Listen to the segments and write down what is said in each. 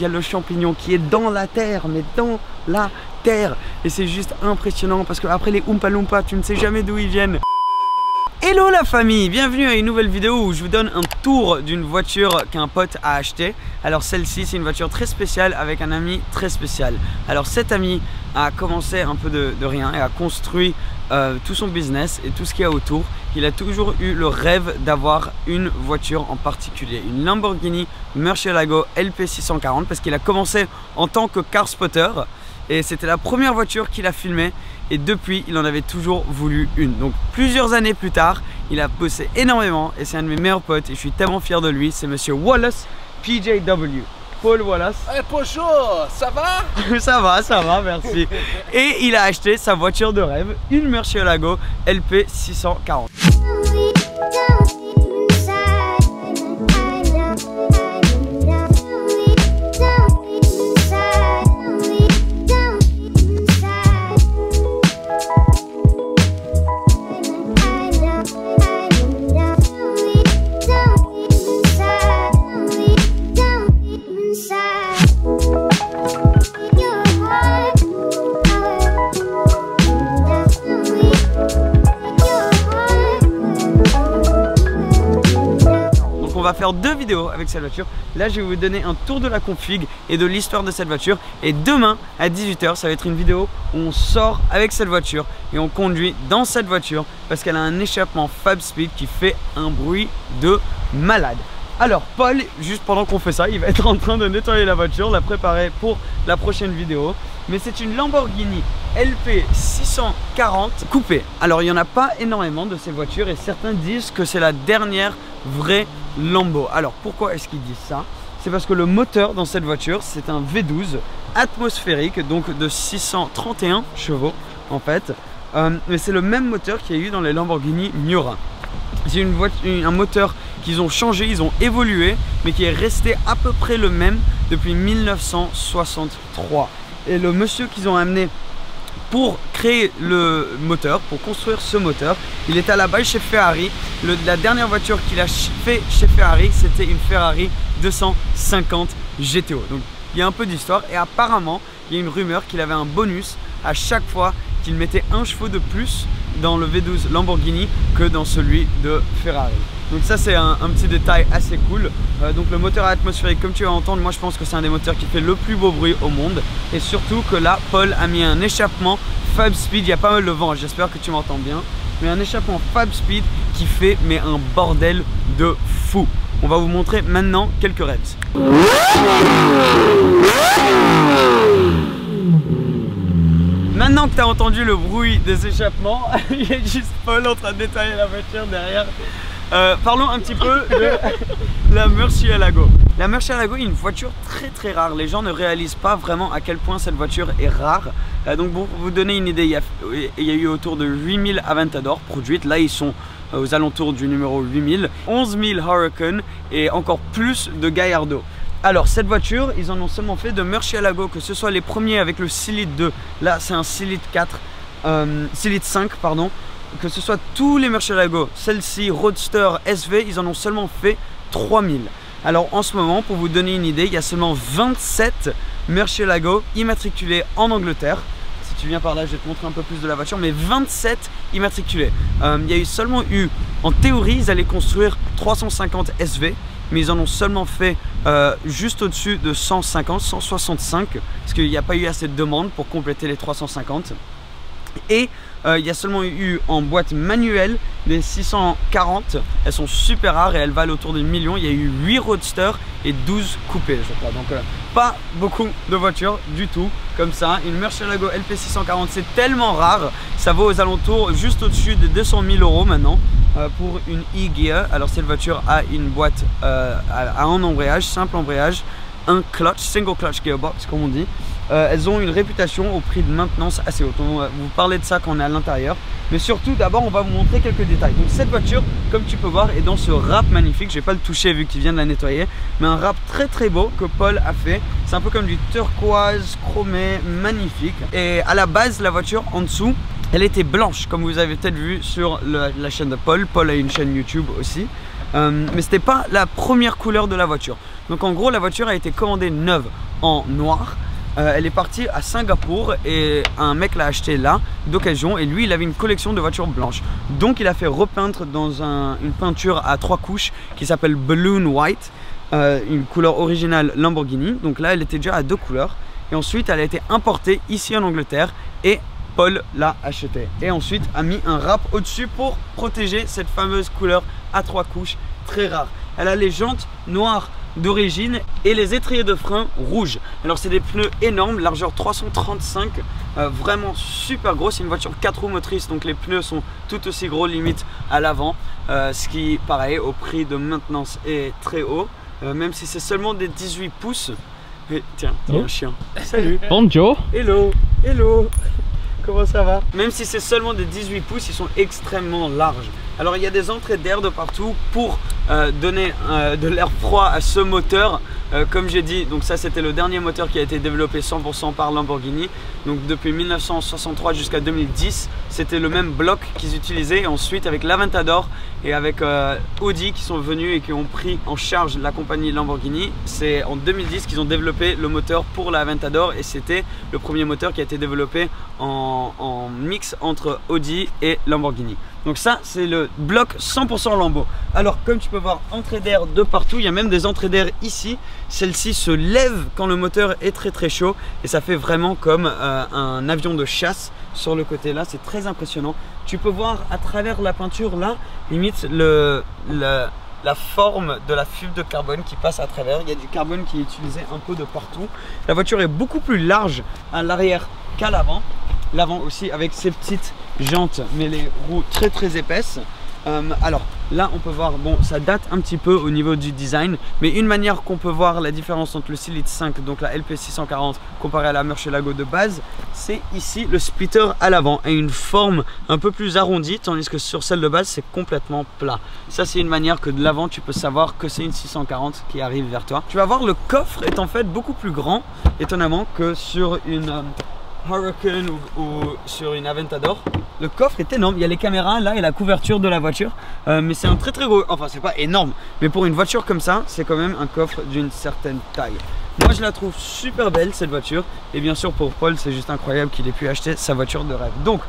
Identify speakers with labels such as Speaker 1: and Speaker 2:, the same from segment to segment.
Speaker 1: y a le champignon qui est dans la terre, mais dans la terre. Et c'est juste impressionnant parce que après les Oompa Loompa, tu ne sais jamais d'où ils viennent. Hello la famille, bienvenue à une nouvelle vidéo où je vous donne un tour d'une voiture qu'un pote a acheté. Alors celle-ci c'est une voiture très spéciale avec un ami très spécial. Alors cet ami a commencé un peu de rien et a construit tout son business et tout ce qu'il y a autour. Il a toujours eu le rêve d'avoir une voiture en particulier, une Lamborghini Murcielago LP640 parce qu'il a commencé en tant que car spotter et c'était la première voiture qu'il a filmée. Et depuis, il en avait toujours voulu une. Donc plusieurs années plus tard, il a bossé énormément et c'est un de mes meilleurs potes et je suis tellement fier de lui. C'est monsieur Wallace PJW. Paul Wallace.
Speaker 2: Hey, bonjour, ça va?
Speaker 1: Ça va, merci. Et il a acheté sa voiture de rêve, une Murcielago LP640. On va faire deux vidéos avec cette voiture. Là je vais vous donner un tour de la config et de l'histoire de cette voiture. Et demain à 18 h ça va être une vidéo où on sort avec cette voiture et on conduit dans cette voiture parce qu'elle a un échappement Fab Speed qui fait un bruit de malade. Alors Paul, juste pendant qu'on fait ça, il va être en train de nettoyer la voiture, la préparer pour la prochaine vidéo. Mais c'est une Lamborghini LP640 coupée. Alors il n'y en a pas énormément de ces voitures et certains disent que c'est la dernière vraie Lambo. Alors pourquoi est-ce qu'ils disent ça? C'est parce que le moteur dans cette voiture c'est un V12 atmosphérique, donc de 631 chevaux en fait. Mais c'est le même moteur qu'il y a eu dans les Lamborghini Miura. C'est un moteur qu'ils ont changé, ils ont évolué, mais qui est resté à peu près le même depuis 1963. Et le monsieur qu'ils ont amené pour créer le moteur, pour construire ce moteur, il était à la base chez Ferrari. La dernière voiture qu'il a fait chez Ferrari, c'était une Ferrari 250 GTO. Donc il y a un peu d'histoire et apparemment il y a une rumeur qu'il avait un bonus à chaque fois qu'il mettait un chevaux de plus dans le V12 Lamborghini que dans celui de Ferrari. Donc ça c'est un petit détail assez cool. Donc le moteur atmosphérique, comme tu vas entendre, moi je pense que c'est un des moteurs qui fait le plus beau bruit au monde. Et surtout que là Paul a mis un échappement Fab Speed, il y a pas mal de vent, j'espère que tu m'entends bien. Mais un échappement Fab Speed qui fait mais un bordel de fou. On va vous montrer maintenant quelques reps. Maintenant que tu as entendu le bruit des échappements, il y a juste Paul en train de nettoyer la voiture derrière. Parlons un petit peu de la Murcielago. La Murcielago est une voiture très rare. Les gens ne réalisent pas vraiment à quel point cette voiture est rare. Donc pour vous donner une idée, il y a eu autour de 8000 Aventador produites. Là ils sont aux alentours du numéro 8000. 11 000 Huracan et encore plus de Gallardo. Alors cette voiture, ils en ont seulement fait de Murcielago, que ce soit les premiers avec le 6 litres 2, là c'est un 6 litres 6 litres 5 pardon, que ce soit tous les Murcielago, celle-ci, Roadster, SV, ils en ont seulement fait 3000. Alors en ce moment, pour vous donner une idée, il y a seulement 27 Murcielago immatriculés en Angleterre. Si tu viens par là, je vais te montrer un peu plus de la voiture, mais 27 immatriculés. Il y a seulement eu, en théorie, ils allaient construire 350 SV, mais ils en ont seulement fait juste au-dessus de 150, 165, parce qu'il n'y a pas eu assez de demandes pour compléter les 350. Et il y a seulement eu en boîte manuelle des 640, elles sont super rares et elles valent autour de 1 million. Il y a eu 8 roadsters et 12 coupés je crois, donc pas beaucoup de voitures du tout comme ça. Une Murcielago LP640 c'est tellement rare, ça vaut aux alentours juste au-dessus de 200 000 € maintenant pour une e-gear. Alors cette voiture a une boîte à un embrayage, simple embrayage, un clutch, single clutch gearbox comme on dit. Elles ont une réputation au prix de maintenance assez haute. On va vous parler de ça quand on est à l'intérieur. Mais surtout, d'abord, on va vous montrer quelques détails. Donc cette voiture, comme tu peux voir, est dans ce wrap magnifique. Je vais pas le toucher vu qu'il vient de la nettoyer. Mais un wrap très beau que Paul a fait. C'est un peu comme du turquoise chromé, magnifique. Et à la base, la voiture, en dessous, elle était blanche, comme vous avez peut-être vu sur la chaîne de Paul. Paul a une chaîne YouTube aussi. Mais c'était pas la première couleur de la voiture. Donc en gros la voiture a été commandée neuve en noir. Elle est partie à Singapour et un mec l'a acheté là d'occasion et lui il avait une collection de voitures blanches. Donc il a fait repeindre dans une peinture à 3 couches qui s'appelle Balloon White, une couleur originale Lamborghini. Donc là elle était déjà à 2 couleurs et ensuite elle a été importée ici en Angleterre et Paul l'a achetée. Et ensuite a mis un wrap au-dessus pour protéger cette fameuse couleur à 3 couches très rare. Elle a les jantes noires d'origine et les étriers de frein rouges. Alors c'est des pneus énormes, largeur 335, vraiment super gros. C'est une voiture 4 roues motrices, donc les pneus sont tout aussi gros limite à l'avant, ce qui pareil au prix de maintenance est très haut, même si c'est seulement des 18 pouces. Et tiens, il y a un chien. Salut.
Speaker 3: Bonjour.
Speaker 1: Hello. Hello. Comment ça va? Même si c'est seulement des 18 pouces, ils sont extrêmement larges. Alors il y a des entrées d'air de partout pour donner de l'air froid à ce moteur. Comme j'ai dit, donc ça c'était le dernier moteur qui a été développé 100% par Lamborghini. Donc depuis 1963 jusqu'à 2010, c'était le même bloc qu'ils utilisaient. Et ensuite avec l'Aventador et avec Audi qui sont venus et qui ont pris en charge la compagnie Lamborghini, c'est en 2010 qu'ils ont développé le moteur pour l'Aventador et c'était le premier moteur qui a été développé en mix entre Audi et Lamborghini. Donc ça c'est le bloc 100% Lambo. Alors comme tu peux voir, entrée d'air de partout, il y a même des entrées d'air ici. Celle-ci se lève quand le moteur est très chaud et ça fait vraiment comme un avion de chasse sur le côté là, c'est très impressionnant. Tu peux voir à travers la peinture là, limite la forme de la fibre de carbone qui passe à travers. Il y a du carbone qui est utilisé un peu de partout. La voiture est beaucoup plus large à l'arrière qu'à l'avant. L'avant aussi avec ses petites jantes mais les roues très épaisses. Alors là on peut voir, bon ça date un petit peu au niveau du design, mais une manière qu'on peut voir la différence entre le Silite 5, donc la LP640 comparé à la Murcielago de base, c'est ici le splitter à l'avant a une forme un peu plus arrondie, tandis que sur celle de base c'est complètement plat. Ça c'est une manière que de l'avant tu peux savoir que c'est une 640 qui arrive vers toi. Tu vas voir le coffre est en fait beaucoup plus grand étonnamment que sur une Hurricane ou sur une Aventador. Le coffre est énorme, il y a les caméras là et la couverture de la voiture, mais c'est un très gros, enfin c'est pas énorme, mais pour une voiture comme ça c'est quand même un coffre d'une certaine taille. Moi je la trouve super belle cette voiture et bien sûr pour Paul c'est juste incroyable qu'il ait pu acheter sa voiture de rêve. Donc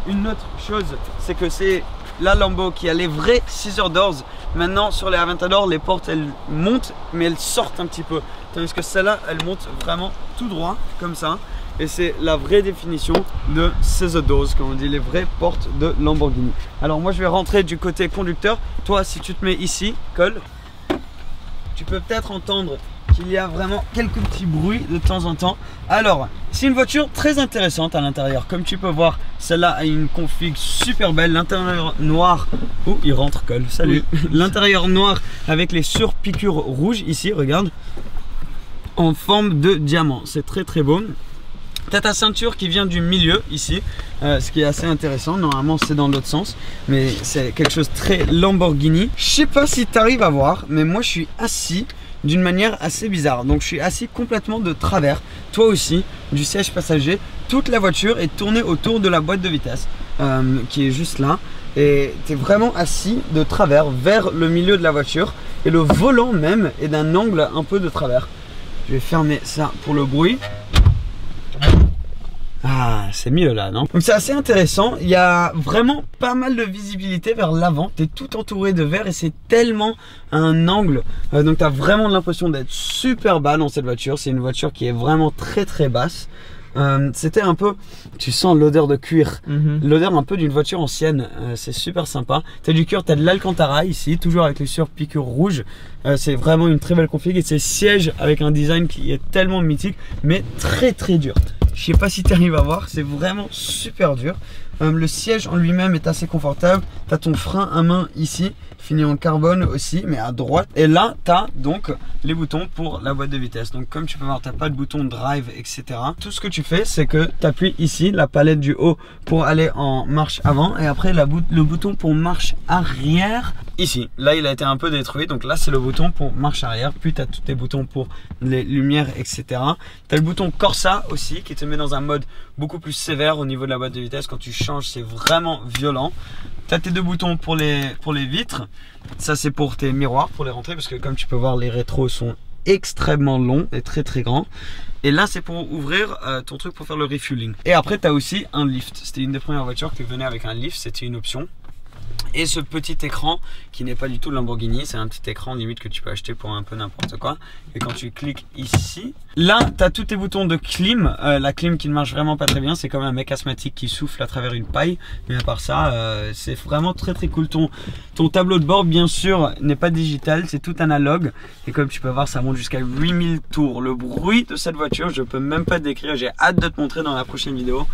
Speaker 1: une autre chose c'est que c'est la Lambo qui a les vrais scissor doors. Maintenant sur les Aventador les portes elles montent mais elles sortent un petit peu, tandis que celle-là elle monte vraiment tout droit comme ça. Et c'est la vraie définition de scissor doors, comme on dit, les vraies portes de Lamborghini. Alors moi je vais rentrer du côté conducteur. Toi si tu te mets ici, Cole, tu peux peut-être entendre qu'il y a vraiment quelques petits bruits de temps en temps. Alors c'est une voiture très intéressante à l'intérieur. Comme tu peux voir, celle-là a une config super belle. L'intérieur noir, oh il rentre Cole, salut. Oui. L'intérieur noir avec les surpiqûres rouges ici, regarde, en forme de diamant. C'est très beau. T'as ta ceinture qui vient du milieu ici, ce qui est assez intéressant. Normalement c'est dans l'autre sens, mais c'est quelque chose de très Lamborghini. Je sais pas si tu arrives à voir, mais moi je suis assis d'une manière assez bizarre. Donc je suis assis complètement de travers, toi aussi, du siège passager. Toute la voiture est tournée autour de la boîte de vitesse qui est juste là. Et tu es vraiment assis de travers vers le milieu de la voiture. Et le volant même est d'un angle un peu de travers. Je vais fermer ça pour le bruit. Ah, c'est mieux là, non? Donc c'est assez intéressant, il y a vraiment pas mal de visibilité vers l'avant, tu es tout entouré de verre et c'est tellement un angle, donc tu as vraiment l'impression d'être super bas dans cette voiture. C'est une voiture qui est vraiment très basse. C'était un peu, tu sens l'odeur de cuir, l'odeur un peu d'une voiture ancienne, c'est super sympa. Tu as du cuir, tu as de l'Alcantara ici, toujours avec les surpiqûres rouges. C'est vraiment une très belle config et c'est siège avec un design qui est tellement mythique mais très dur. Je sais pas si tu arrives à voir, c'est vraiment super dur. Le siège en lui-même est assez confortable. Tu as ton frein à main ici, fini en carbone aussi, mais à droite. Et là, tu as donc les boutons pour la boîte de vitesse. Donc comme tu peux voir, tu n'as pas de bouton drive, etc. Tout ce que tu fais, c'est que tu appuies ici, la palette du haut pour aller en marche avant. Et après, le bouton pour marche arrière, ici. Là, il a été un peu détruit. Donc là, c'est le bouton pour marche arrière. Puis tu as tous tes boutons pour les lumières, etc. Tu as le bouton Corsa aussi, qui te met dans un mode beaucoup plus sévère au niveau de la boîte de vitesse. Quand tu changes, c'est vraiment violent. Tu as tes deux boutons pour les vitres. Ça c'est pour tes miroirs, pour les rentrer, parce que comme tu peux voir, les rétros sont extrêmement long et très très grand. Et là c'est pour ouvrir ton truc pour faire le refueling. Et après tu as aussi un lift. C'était une des premières voitures qui venait avec un lift, c'était une option. Et ce petit écran qui n'est pas du tout Lamborghini, c'est un petit écran limite que tu peux acheter pour un peu n'importe quoi. Et quand tu cliques ici, là tu as tous tes boutons de clim. La clim qui ne marche vraiment pas très bien, c'est comme un mec asthmatique qui souffle à travers une paille. Mais à part ça, c'est vraiment très très cool. Ton tableau de bord bien sûr n'est pas digital, c'est tout analogue. Et comme tu peux voir, ça monte jusqu'à 8000 tours. Le bruit de cette voiture, je peux même pas décrire, j'ai hâte de te montrer dans la prochaine vidéo.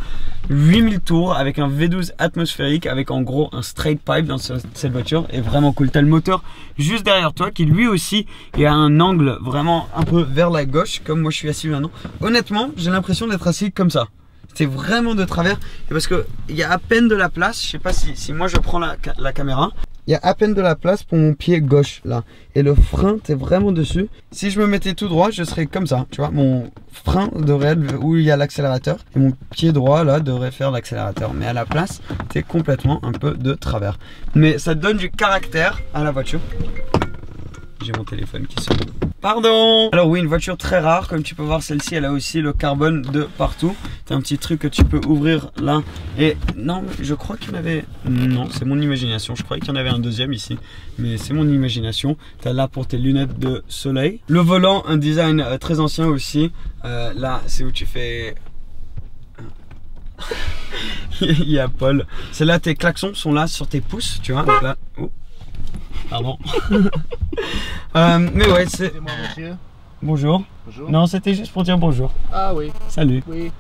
Speaker 1: 8000 tours avec un V12 atmosphérique, avec en gros un straight pipe dans cette voiture, est vraiment cool. T'as le moteur juste derrière toi qui lui aussi est à un angle vraiment un peu vers la gauche, comme moi je suis assis maintenant. Honnêtement, j'ai l'impression d'être assis comme ça. C'est vraiment de travers, et parce que il y a à peine de la place. Je sais pas si moi je prends la caméra. Il y a à peine de la place pour mon pied gauche là. Et le frein, t'es vraiment dessus. Si je me mettais tout droit, je serais comme ça. Tu vois, mon frein devrait être où il y a l'accélérateur. Et mon pied droit là devrait faire l'accélérateur. Mais à la place, t'es complètement un peu de travers. Mais ça donne du caractère à la voiture. J'ai mon téléphone qui sonne. Pardon. Alors oui, une voiture très rare. Comme tu peux voir, celle-ci, elle a aussi le carbone de partout. T'as un petit truc que tu peux ouvrir là. Et non, je crois qu'il y en avait... Non, c'est mon imagination. Je croyais qu'il y en avait un deuxième ici. Mais c'est mon imagination. T'as là pour tes lunettes de soleil. Le volant, un design très ancien aussi. Là, c'est où tu fais... Il y a Paul. C'est là, tes klaxons sont là sur tes pouces. Tu vois, donc là... Oh. Pardon. Mais ouais, c'est... Bonjour. Bonjour. Non, c'était juste pour dire bonjour. Ah oui. Salut. Oui.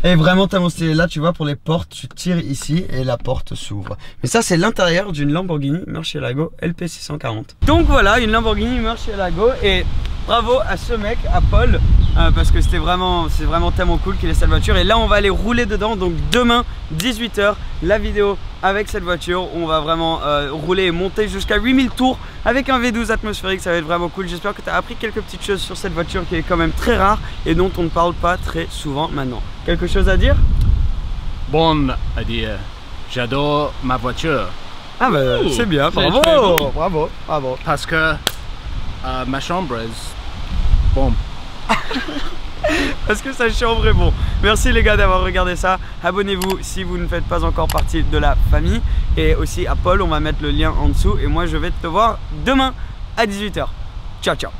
Speaker 1: Et vraiment tellement stylé. Là, tu vois, pour les portes, tu tires ici et la porte s'ouvre. Mais ça, c'est l'intérieur d'une Lamborghini Murcielago LP640. Donc voilà, une Lamborghini Murcielago. Et bravo à ce mec, à Paul, parce que c'est vraiment tellement cool qu'il ait cette voiture. Et là, on va aller rouler dedans. Donc demain, 18 h, la vidéo avec cette voiture. On va vraiment rouler et monter jusqu'à 8000 tours avec un V12 atmosphérique. Ça va être vraiment cool. J'espère que tu as appris quelques petites choses sur cette voiture qui est quand même très rare et dont on ne parle pas très souvent maintenant. Quelque chose à dire?
Speaker 3: Bon à dire. J'adore ma voiture.
Speaker 1: Ah bah c'est bien, bravo, bravo, bravo.
Speaker 3: Parce que ma chambre est bon.
Speaker 1: Parce que sa chambre est bon. Merci les gars d'avoir regardé ça. Abonnez-vous si vous ne faites pas encore partie de la famille. Et aussi à Paul, on va mettre le lien en dessous. Et moi je vais te voir demain à 18 h. Ciao ciao.